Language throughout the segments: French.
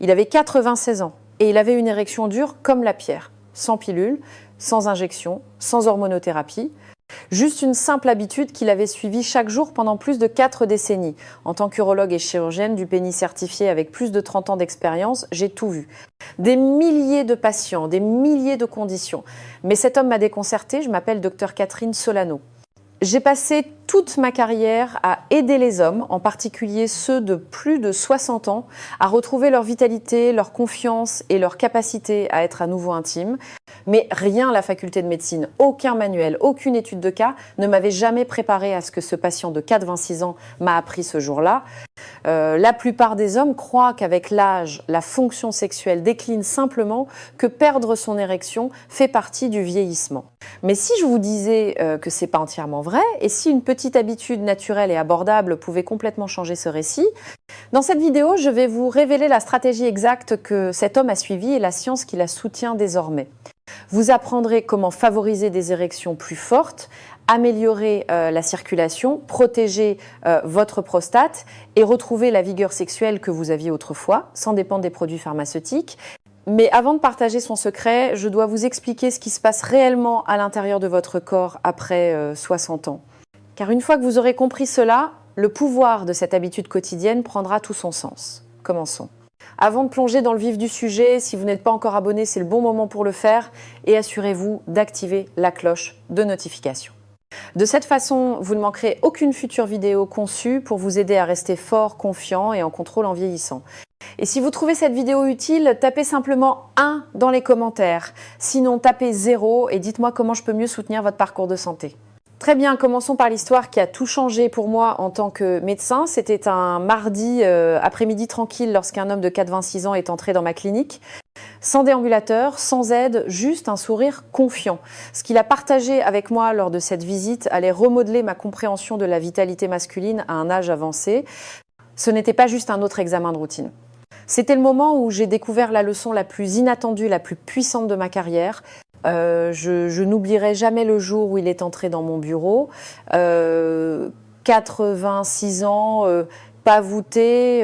Il avait 96 ans et il avait une érection dure comme la pierre, sans pilule, sans injection, sans hormonothérapie. Juste une simple habitude qu'il avait suivie chaque jour pendant plus de 4 décennies. En tant qu'urologue et chirurgienne du pénis certifié avec plus de 30 ans d'expérience, j'ai tout vu. Des milliers de patients, des milliers de conditions. Mais cet homme m'a déconcertée, je m'appelle Dr Catherine Solano. J'ai passé toute ma carrière à aider les hommes, en particulier ceux de plus de 60 ans, à retrouver leur vitalité, leur confiance et leur capacité à être à nouveau intimes. Mais rien à la faculté de médecine, aucun manuel, aucune étude de cas ne m'avait jamais préparé à ce que ce patient de 86 ans m'a appris ce jour-là. La plupart des hommes croient qu'avec l'âge, la fonction sexuelle décline simplement, que perdre son érection fait partie du vieillissement. Mais si je vous disais que c'est pas entièrement vrai, et si une petite habitude naturelle et abordable pouvait complètement changer ce récit, dans cette vidéo, je vais vous révéler la stratégie exacte que cet homme a suivie et la science qui la soutient désormais. Vous apprendrez comment favoriser des érections plus fortes, améliorer la circulation, protéger votre prostate et retrouver la vigueur sexuelle que vous aviez autrefois, sans dépendre des produits pharmaceutiques. Mais avant de partager son secret, je dois vous expliquer ce qui se passe réellement à l'intérieur de votre corps après 60 ans. Car une fois que vous aurez compris cela, le pouvoir de cette habitude quotidienne prendra tout son sens. Commençons. Avant de plonger dans le vif du sujet, si vous n'êtes pas encore abonné, c'est le bon moment pour le faire et assurez-vous d'activer la cloche de notification. De cette façon, vous ne manquerez aucune future vidéo conçue pour vous aider à rester fort, confiant et en contrôle en vieillissant. Et si vous trouvez cette vidéo utile, tapez simplement 1 dans les commentaires. Sinon, tapez 0 et dites-moi comment je peux mieux soutenir votre parcours de santé. Très bien, commençons par l'histoire qui a tout changé pour moi en tant que médecin. C'était un mardi après-midi tranquille lorsqu'un homme de 86 ans est entré dans ma clinique. Sans déambulateur, sans aide, juste un sourire confiant. Ce qu'il a partagé avec moi lors de cette visite allait remodeler ma compréhension de la vitalité masculine à un âge avancé. Ce n'était pas juste un autre examen de routine. C'était le moment où j'ai découvert la leçon la plus inattendue, la plus puissante de ma carrière. Je n'oublierai jamais le jour où il est entré dans mon bureau. 86 ans, pas voûté,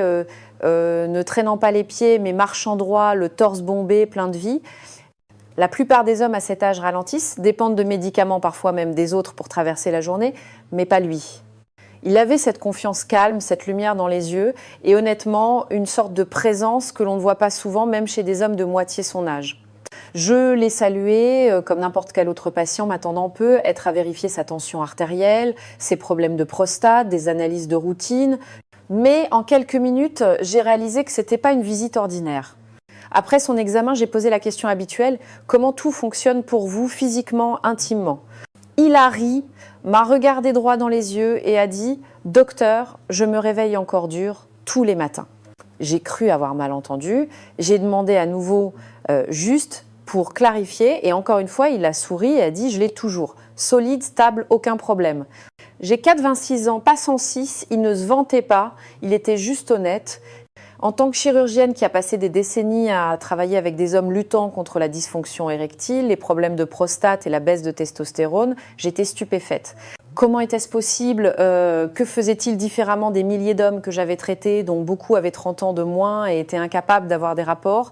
ne traînant pas les pieds, mais marchant droit, le torse bombé, plein de vie. La plupart des hommes à cet âge ralentissent, dépendent de médicaments, parfois même des autres pour traverser la journée, mais pas lui. Il avait cette confiance calme, cette lumière dans les yeux et honnêtement, une sorte de présence que l'on ne voit pas souvent, même chez des hommes de moitié son âge. Je l'ai salué comme n'importe quel autre patient m'attendant peu, être à vérifier sa tension artérielle, ses problèmes de prostate, des analyses de routine. Mais en quelques minutes, j'ai réalisé que ce n'était pas une visite ordinaire. Après son examen, j'ai posé la question habituelle, comment tout fonctionne pour vous physiquement, intimement? Il a ri, m'a regardé droit dans les yeux et a dit « Docteur, je me réveille encore dur tous les matins ». J'ai cru avoir mal entendu, j'ai demandé à nouveau juste pour clarifier et encore une fois, il a souri et a dit « Je l'ai toujours, solide, stable, aucun problème ». J'ai 86 ans, pas 106, il ne se vantait pas, il était juste honnête. En tant que chirurgienne qui a passé des décennies à travailler avec des hommes luttant contre la dysfonction érectile, les problèmes de prostate et la baisse de testostérone, j'étais stupéfaite. Comment était-ce possible? Que faisait-il différemment des milliers d'hommes que j'avais traités, dont beaucoup avaient 30 ans de moins et étaient incapables d'avoir des rapports?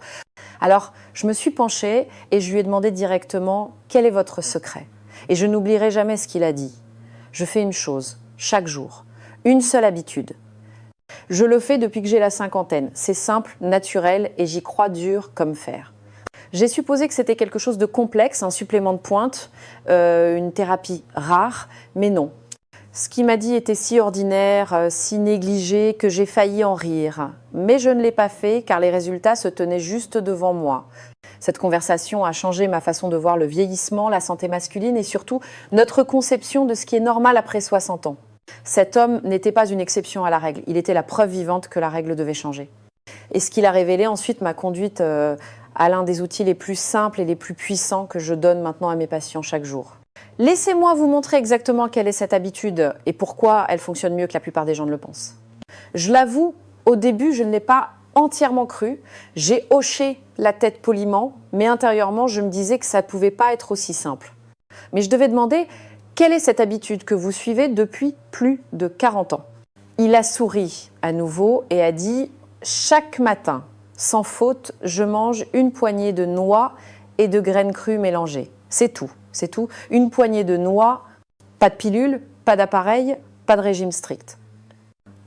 Alors, je me suis penchée et je lui ai demandé directement « Quel est votre secret ?» Et je n'oublierai jamais ce qu'il a dit. Je fais une chose, chaque jour, une seule habitude. Je le fais depuis que j'ai la cinquantaine. C'est simple, naturel et j'y crois dur comme fer. J'ai supposé que c'était quelque chose de complexe, un supplément de pointe, une thérapie rare, mais non. Ce qu'il m'a dit était si ordinaire, si négligé que j'ai failli en rire. Mais je ne l'ai pas fait car les résultats se tenaient juste devant moi. Cette conversation a changé ma façon de voir le vieillissement, la santé masculine et surtout notre conception de ce qui est normal après 60 ans. Cet homme n'était pas une exception à la règle, il était la preuve vivante que la règle devait changer. Et ce qu'il a révélé ensuite m'a conduite à l'un des outils les plus simples et les plus puissants que je donne maintenant à mes patients chaque jour. Laissez-moi vous montrer exactement quelle est cette habitude et pourquoi elle fonctionne mieux que la plupart des gens ne le pensent. Je l'avoue, au début, je ne l'ai pas entièrement cru. J'ai hoché la tête poliment, mais intérieurement, je me disais que ça ne pouvait pas être aussi simple. Mais je devais demander, quelle est cette habitude que vous suivez depuis plus de 40 ans? Il a souri à nouveau et a dit « Chaque matin, sans faute, je mange une poignée de noix et de graines crues mélangées. C'est tout, c'est tout. Une poignée de noix, pas de pilule, pas d'appareil, pas de régime strict.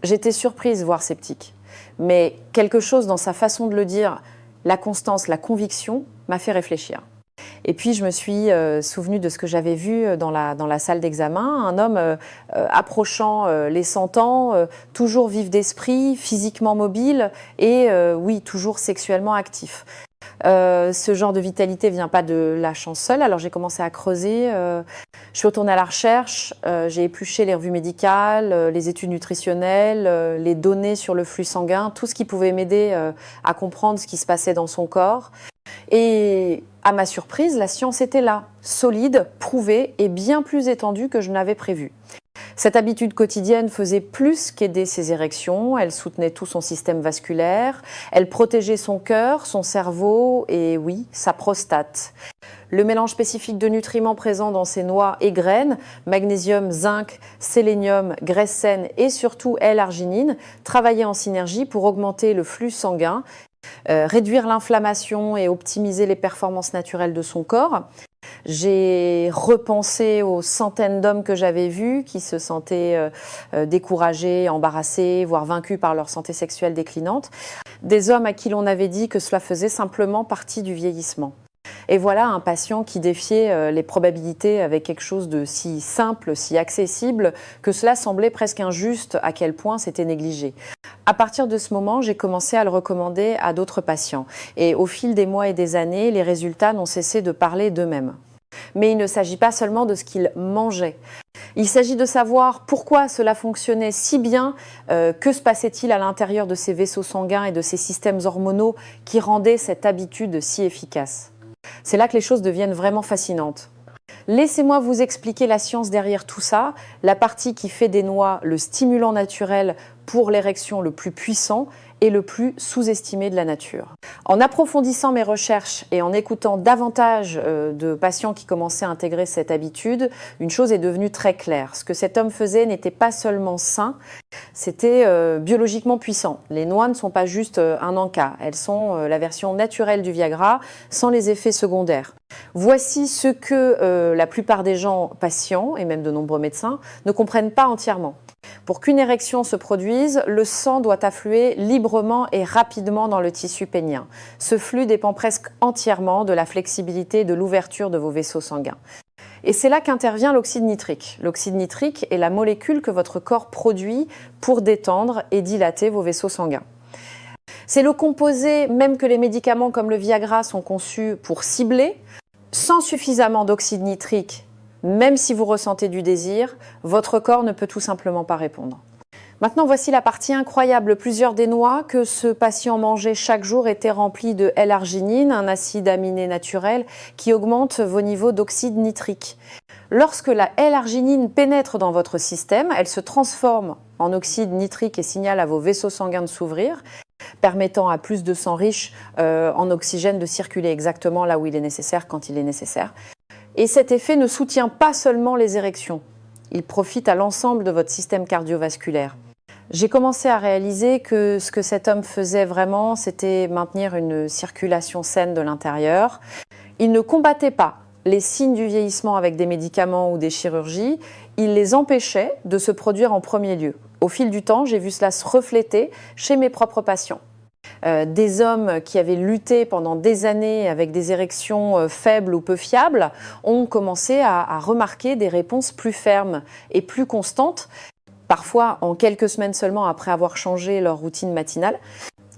J'étais surprise, voire sceptique. Mais quelque chose dans sa façon de le dire, la constance, la conviction, m'a fait réfléchir. Et puis je me suis souvenue de ce que j'avais vu dans la salle d'examen, un homme approchant les 100 ans, toujours vif d'esprit, physiquement mobile et oui, toujours sexuellement actif. Ce genre de vitalité vient pas de la chance seule, alors j'ai commencé à creuser, je suis retournée à la recherche, j'ai épluché les revues médicales, les études nutritionnelles, les données sur le flux sanguin, tout ce qui pouvait m'aider à comprendre ce qui se passait dans son corps. Et à ma surprise, la science était là, solide, prouvée et bien plus étendue que je n'avais prévu. Cette habitude quotidienne faisait plus qu'aider ses érections, elle soutenait tout son système vasculaire, elle protégeait son cœur, son cerveau et oui, sa prostate. Le mélange spécifique de nutriments présents dans ces noix et graines, magnésium, zinc, sélénium, graisse saine et surtout L-arginine, travaillaient en synergie pour augmenter le flux sanguin, réduire l'inflammation et optimiser les performances naturelles de son corps. J'ai repensé aux centaines d'hommes que j'avais vus qui se sentaient découragés, embarrassés, voire vaincus par leur santé sexuelle déclinante. Des hommes à qui l'on avait dit que cela faisait simplement partie du vieillissement. Et voilà un patient qui défiait les probabilités avec quelque chose de si simple, si accessible, que cela semblait presque injuste à quel point c'était négligé. À partir de ce moment, j'ai commencé à le recommander à d'autres patients. Et au fil des mois et des années, les résultats n'ont cessé de parler d'eux-mêmes. Mais il ne s'agit pas seulement de ce qu'ils mangeaient. Il s'agit de savoir pourquoi cela fonctionnait si bien, que se passait-il à l'intérieur de ces vaisseaux sanguins et de ces systèmes hormonaux qui rendaient cette habitude si efficace. C'est là que les choses deviennent vraiment fascinantes. Laissez-moi vous expliquer la science derrière tout ça, la partie qui fait des noix le stimulant naturel pour l'érection le plus puissant et le plus sous-estimé de la nature. En approfondissant mes recherches et en écoutant davantage de patients qui commençaient à intégrer cette habitude, une chose est devenue très claire. Ce que cet homme faisait n'était pas seulement sain, c'était biologiquement puissant. Les noix ne sont pas juste un encas, elles sont la version naturelle du Viagra sans les effets secondaires. Voici ce que la plupart des gens patients, et même de nombreux médecins, ne comprennent pas entièrement. Pour qu'une érection se produise, le sang doit affluer librement et rapidement dans le tissu pénien. Ce flux dépend presque entièrement de la flexibilité et de l'ouverture de vos vaisseaux sanguins. Et c'est là qu'intervient l'oxyde nitrique. L'oxyde nitrique est la molécule que votre corps produit pour détendre et dilater vos vaisseaux sanguins. C'est le composé, même que les médicaments comme le Viagra sont conçus pour cibler. Sans suffisamment d'oxyde nitrique, même si vous ressentez du désir, votre corps ne peut tout simplement pas répondre. Maintenant, voici la partie incroyable. Plusieurs des noix que ce patient mangeait chaque jour étaient remplies de L-arginine, un acide aminé naturel qui augmente vos niveaux d'oxyde nitrique. Lorsque la L-arginine pénètre dans votre système, elle se transforme en oxyde nitrique et signale à vos vaisseaux sanguins de s'ouvrir, permettant à plus de sang riche en oxygène de circuler exactement là où il est nécessaire, quand il est nécessaire. Et cet effet ne soutient pas seulement les érections, il profite à l'ensemble de votre système cardiovasculaire. J'ai commencé à réaliser que ce que cet homme faisait vraiment, c'était maintenir une circulation saine de l'intérieur. Il ne combattait pas les signes du vieillissement avec des médicaments ou des chirurgies, il les empêchait de se produire en premier lieu. Au fil du temps, j'ai vu cela se refléter chez mes propres patients. Des hommes qui avaient lutté pendant des années avec des érections faibles ou peu fiables ont commencé à remarquer des réponses plus fermes et plus constantes, parfois en quelques semaines seulement après avoir changé leur routine matinale.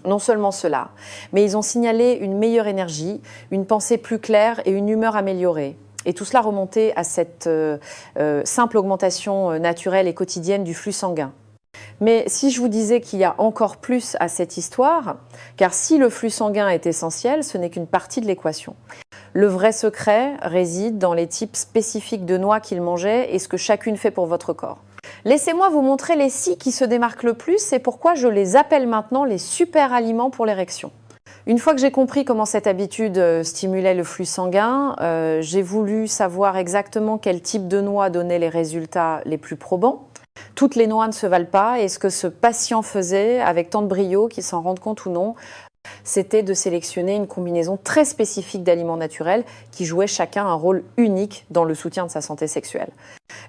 Non seulement cela, mais ils ont signalé une meilleure énergie, une pensée plus claire et une humeur améliorée. Et tout cela remontait à cette simple augmentation naturelle et quotidienne du flux sanguin. Mais si je vous disais qu'il y a encore plus à cette histoire, car si le flux sanguin est essentiel, ce n'est qu'une partie de l'équation. Le vrai secret réside dans les types spécifiques de noix qu'il mangeait et ce que chacune fait pour votre corps. Laissez-moi vous montrer les 6 qui se démarquent le plus et pourquoi je les appelle maintenant les super aliments pour l'érection. Une fois que j'ai compris comment cette habitude stimulait le flux sanguin, j'ai voulu savoir exactement quel type de noix donnait les résultats les plus probants. Toutes les noix ne se valent pas et ce que ce patient faisait avec tant de brio, qu'il s'en rende compte ou non, C'était de sélectionner une combinaison très spécifique d'aliments naturels qui jouaient chacun un rôle unique dans le soutien de sa santé sexuelle.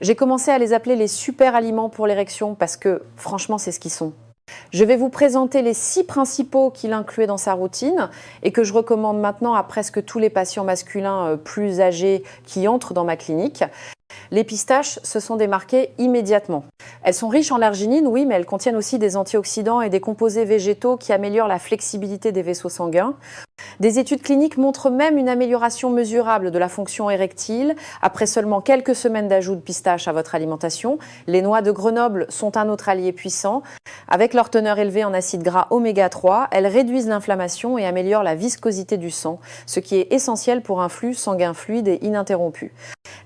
J'ai commencé à les appeler les super aliments pour l'érection parce que franchement c'est ce qu'ils sont. Je vais vous présenter les 6 principaux qu'il incluait dans sa routine et que je recommande maintenant à presque tous les patients masculins plus âgés qui entrent dans ma clinique. Les pistaches se sont démarquées immédiatement. Elles sont riches en l'arginine, oui, mais elles contiennent aussi des antioxydants et des composés végétaux qui améliorent la flexibilité des vaisseaux sanguins. Des études cliniques montrent même une amélioration mesurable de la fonction érectile après seulement quelques semaines d'ajout de pistaches à votre alimentation. Les noix de Grenoble sont un autre allié puissant. Avec leur teneur élevée en acides gras oméga 3, elles réduisent l'inflammation et améliorent la viscosité du sang, ce qui est essentiel pour un flux sanguin fluide et ininterrompu.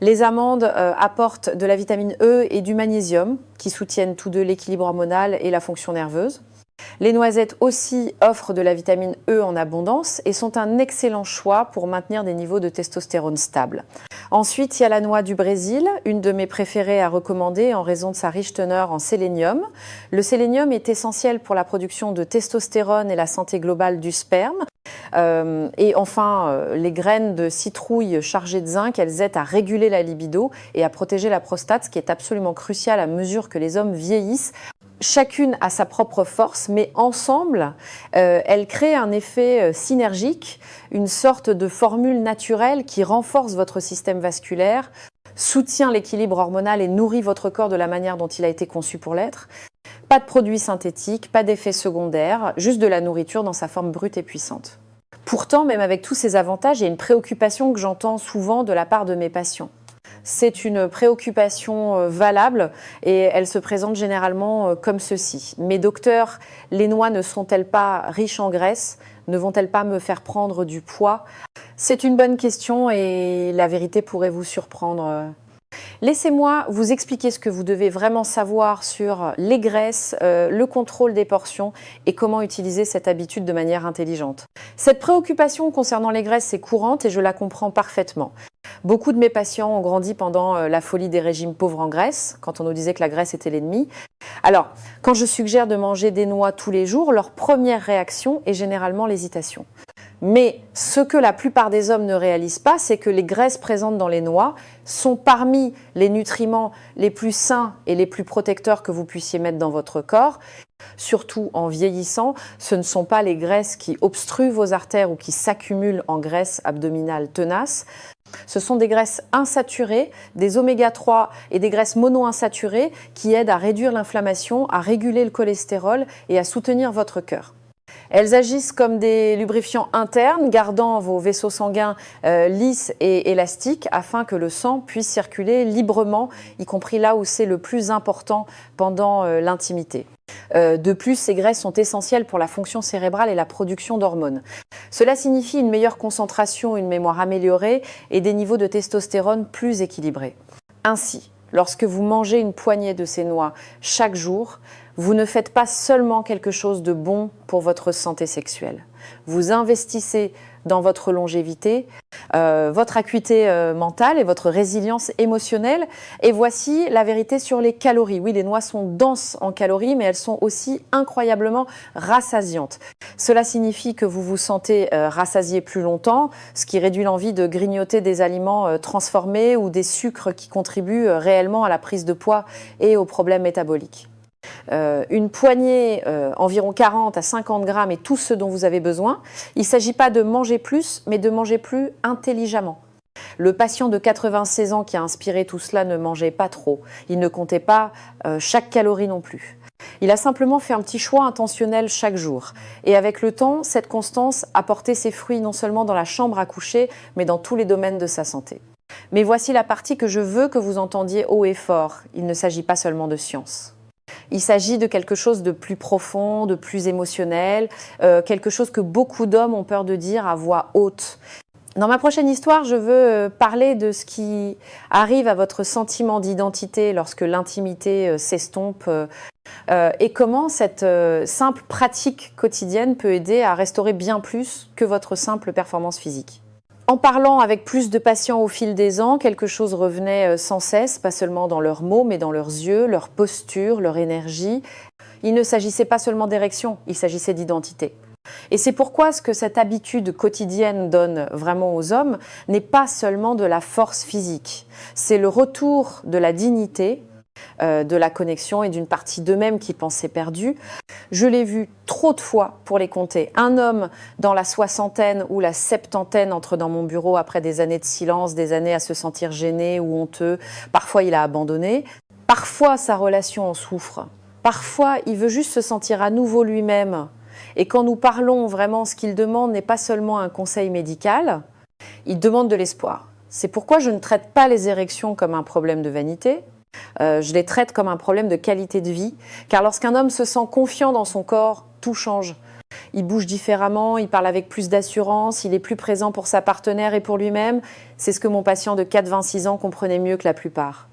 Les amandes apportent de la vitamine E et du magnésium qui soutiennent tous deux l'équilibre hormonal et la fonction nerveuse. Les noisettes aussi offrent de la vitamine E en abondance et sont un excellent choix pour maintenir des niveaux de testostérone stables. Ensuite, il y a la noix du Brésil, une de mes préférées à recommander en raison de sa riche teneur en sélénium. Le sélénium est essentiel pour la production de testostérone et la santé globale du sperme. Et enfin, les graines de citrouille chargées de zinc, elles aident à réguler la libido et à protéger la prostate, ce qui est absolument crucial à mesure que les hommes vieillissent. Chacune a sa propre force, mais ensemble, elles créent un effet synergique, une sorte de formule naturelle qui renforce votre système vasculaire, soutient l'équilibre hormonal et nourrit votre corps de la manière dont il a été conçu pour l'être. Pas de produits synthétiques, pas d'effets secondaires, juste de la nourriture dans sa forme brute et puissante. Pourtant, même avec tous ces avantages, il y a une préoccupation que j'entends souvent de la part de mes patients. C'est une préoccupation valable et elle se présente généralement comme ceci. Mes docteurs, les noix ne sont-elles pas riches en graisse? Ne vont-elles pas me faire prendre du poids? C'est une bonne question et la vérité pourrait vous surprendre. Laissez-moi vous expliquer ce que vous devez vraiment savoir sur les graisses, le contrôle des portions et comment utiliser cette habitude de manière intelligente. Cette préoccupation concernant les graisses est courante et je la comprends parfaitement. Beaucoup de mes patients ont grandi pendant la folie des régimes pauvres en graisse, quand on nous disait que la graisse était l'ennemi. Alors, quand je suggère de manger des noix tous les jours, leur première réaction est généralement l'hésitation. Mais ce que la plupart des hommes ne réalisent pas, c'est que les graisses présentes dans les noix sont parmi les nutriments les plus sains et les plus protecteurs que vous puissiez mettre dans votre corps. Surtout en vieillissant, ce ne sont pas les graisses qui obstruent vos artères ou qui s'accumulent en graisse abdominale tenace. Ce sont des graisses insaturées, des oméga 3 et des graisses monoinsaturées qui aident à réduire l'inflammation, à réguler le cholestérol et à soutenir votre cœur. Elles agissent comme des lubrifiants internes, gardant vos vaisseaux sanguins lisses et élastiques afin que le sang puisse circuler librement, y compris là où c'est le plus important pendant l'intimité. De plus, ces graisses sont essentielles pour la fonction cérébrale et la production d'hormones. Cela signifie une meilleure concentration, une mémoire améliorée et des niveaux de testostérone plus équilibrés. Ainsi, lorsque vous mangez une poignée de ces noix chaque jour, vous ne faites pas seulement quelque chose de bon pour votre santé sexuelle. Vous investissez dans votre longévité, votre acuité mentale et votre résilience émotionnelle. Et voici la vérité sur les calories. Oui, les noix sont denses en calories, mais elles sont aussi incroyablement rassasiantes. Cela signifie que vous vous sentez rassasié plus longtemps, ce qui réduit l'envie de grignoter des aliments transformés ou des sucres qui contribuent réellement à la prise de poids et aux problèmes métaboliques. Une poignée, environ 40 à 50 grammes est tout ce dont vous avez besoin. Il ne s'agit pas de manger plus, mais de manger plus intelligemment. Le patient de 96 ans qui a inspiré tout cela ne mangeait pas trop. Il ne comptait pas chaque calorie non plus. Il a simplement fait un petit choix intentionnel chaque jour. Et avec le temps, cette constance a porté ses fruits non seulement dans la chambre à coucher, mais dans tous les domaines de sa santé. Mais voici la partie que je veux que vous entendiez haut et fort. Il ne s'agit pas seulement de science. Il s'agit de quelque chose de plus profond, de plus émotionnel, quelque chose que beaucoup d'hommes ont peur de dire à voix haute. Dans ma prochaine histoire, je veux parler de ce qui arrive à votre sentiment d'identité lorsque l'intimité s'estompe et comment cette simple pratique quotidienne peut aider à restaurer bien plus que votre simple performance physique. En parlant avec plus de patients au fil des ans, quelque chose revenait sans cesse, pas seulement dans leurs mots, mais dans leurs yeux, leur posture, leur énergie. Il ne s'agissait pas seulement d'érection, il s'agissait d'identité. Et c'est pourquoi ce que cette habitude quotidienne donne vraiment aux hommes n'est pas seulement de la force physique, c'est le retour de la dignité, de la connexion et d'une partie d'eux-mêmes qui pensaient perdus. Je l'ai vu trop de fois pour les compter. Un homme dans la soixantaine ou la septantaine entre dans mon bureau après des années de silence, des années à se sentir gêné ou honteux. Parfois, il a abandonné. Parfois, sa relation en souffre. Parfois, il veut juste se sentir à nouveau lui-même. Et quand nous parlons vraiment, ce qu'il demande n'est pas seulement un conseil médical, il demande de l'espoir. C'est pourquoi je ne traite pas les érections comme un problème de vanité. Je les traite comme un problème de qualité de vie, car lorsqu'un homme se sent confiant dans son corps, tout change. Il bouge différemment, il parle avec plus d'assurance, il est plus présent pour sa partenaire et pour lui-même. C'est ce que mon patient de 4-26 ans comprenait mieux que la plupart.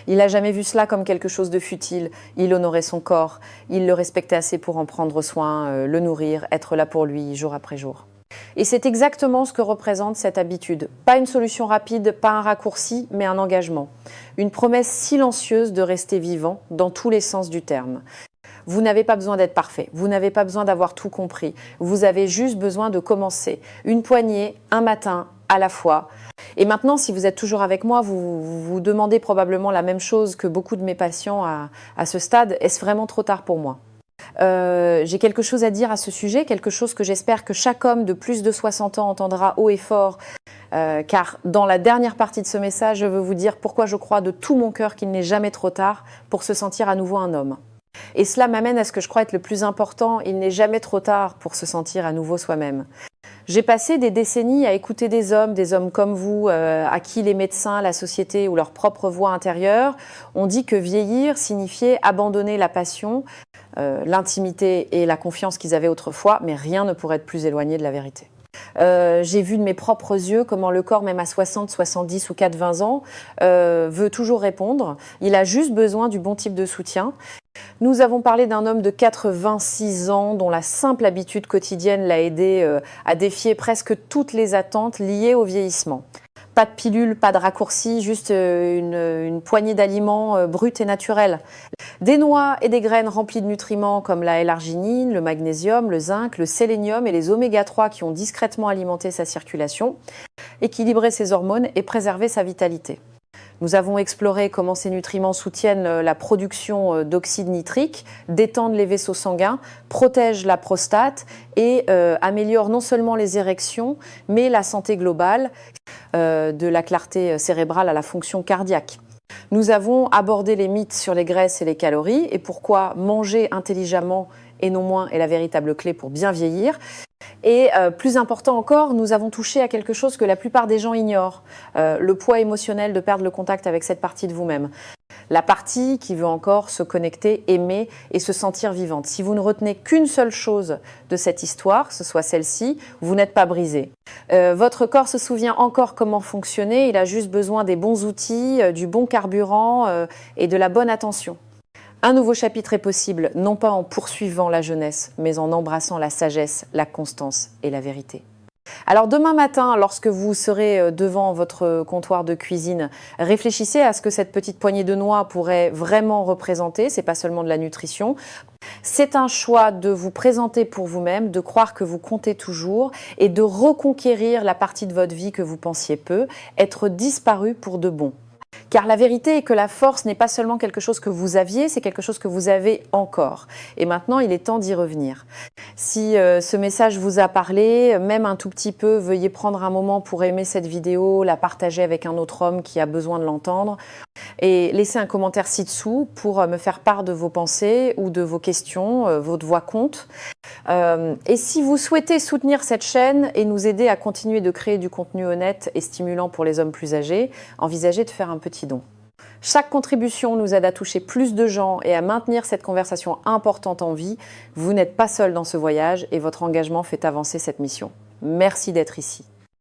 Il n'a jamais vu cela comme quelque chose de futile. Il honorait son corps, il le respectait assez pour en prendre soin, le nourrir, être là pour lui jour après jour. Et c'est exactement ce que représente cette habitude. Pas une solution rapide, pas un raccourci, mais un engagement. Une promesse silencieuse de rester vivant dans tous les sens du terme. Vous n'avez pas besoin d'être parfait, vous n'avez pas besoin d'avoir tout compris. Vous avez juste besoin de commencer. Une poignée, un matin, à la fois. Et maintenant, si vous êtes toujours avec moi, vous vous demandez probablement la même chose que beaucoup de mes patients à ce stade. Est-ce vraiment trop tard pour moi ? J'ai quelque chose à dire à ce sujet, quelque chose que j'espère que chaque homme de plus de 60 ans entendra haut et fort, car dans la dernière partie de ce message, je veux vous dire pourquoi je crois de tout mon cœur qu'il n'est jamais trop tard pour se sentir à nouveau un homme. Et cela m'amène à ce que je crois être le plus important, il n'est jamais trop tard pour se sentir à nouveau soi-même. J'ai passé des décennies à écouter des hommes comme vous, à qui les médecins, la société ou leur propre voix intérieure ont dit que vieillir signifiait abandonner la passion, l'intimité et la confiance qu'ils avaient autrefois, mais rien ne pourrait être plus éloigné de la vérité. J'ai vu de mes propres yeux comment le corps, même à 60, 70 ou 4-20 ans, veut toujours répondre. Il a juste besoin du bon type de soutien. Nous avons parlé d'un homme de 86 ans dont la simple habitude quotidienne l'a aidé à défier presque toutes les attentes liées au vieillissement. Pas de pilule, pas de raccourci, juste une poignée d'aliments bruts et naturels. Des noix et des graines remplies de nutriments comme la L-arginine, le magnésium, le zinc, le sélénium et les oméga 3 qui ont discrètement alimenté sa circulation, équilibré ses hormones et préservé sa vitalité. Nous avons exploré comment ces nutriments soutiennent la production d'oxyde nitrique, détendent les vaisseaux sanguins, protègent la prostate et améliorent non seulement les érections, mais la santé globale, de la clarté cérébrale à la fonction cardiaque. Nous avons abordé les mythes sur les graisses et les calories et pourquoi manger intelligemment et non moins est la véritable clé pour bien vieillir. Et plus important encore, nous avons touché à quelque chose que la plupart des gens ignorent, le poids émotionnel de perdre le contact avec cette partie de vous-même. La partie qui veut encore se connecter, aimer et se sentir vivante. Si vous ne retenez qu'une seule chose de cette histoire, que ce soit celle-ci, vous n'êtes pas brisé. Votre corps se souvient encore comment fonctionner, il a juste besoin des bons outils, du bon carburant et de la bonne attention. Un nouveau chapitre est possible, non pas en poursuivant la jeunesse, mais en embrassant la sagesse, la constance et la vérité. Alors demain matin, lorsque vous serez devant votre comptoir de cuisine, réfléchissez à ce que cette petite poignée de noix pourrait vraiment représenter. C'est pas seulement de la nutrition. C'est un choix de vous présenter pour vous-même, de croire que vous comptez toujours et de reconquérir la partie de votre vie que vous pensiez peu, être disparu pour de bon. Car la vérité est que la force n'est pas seulement quelque chose que vous aviez, c'est quelque chose que vous avez encore. Et maintenant, il est temps d'y revenir. Si ce message vous a parlé, même un tout petit peu, veuillez prendre un moment pour aimer cette vidéo, la partager avec un autre homme qui a besoin de l'entendre et laissez un commentaire ci-dessous pour me faire part de vos pensées ou de vos questions, votre voix compte. Et si vous souhaitez soutenir cette chaîne et nous aider à continuer de créer du contenu honnête et stimulant pour les hommes plus âgés, envisagez de faire un petit don. Chaque contribution nous aide à toucher plus de gens et à maintenir cette conversation importante en vie. Vous n'êtes pas seul dans ce voyage et votre engagement fait avancer cette mission. Merci d'être ici.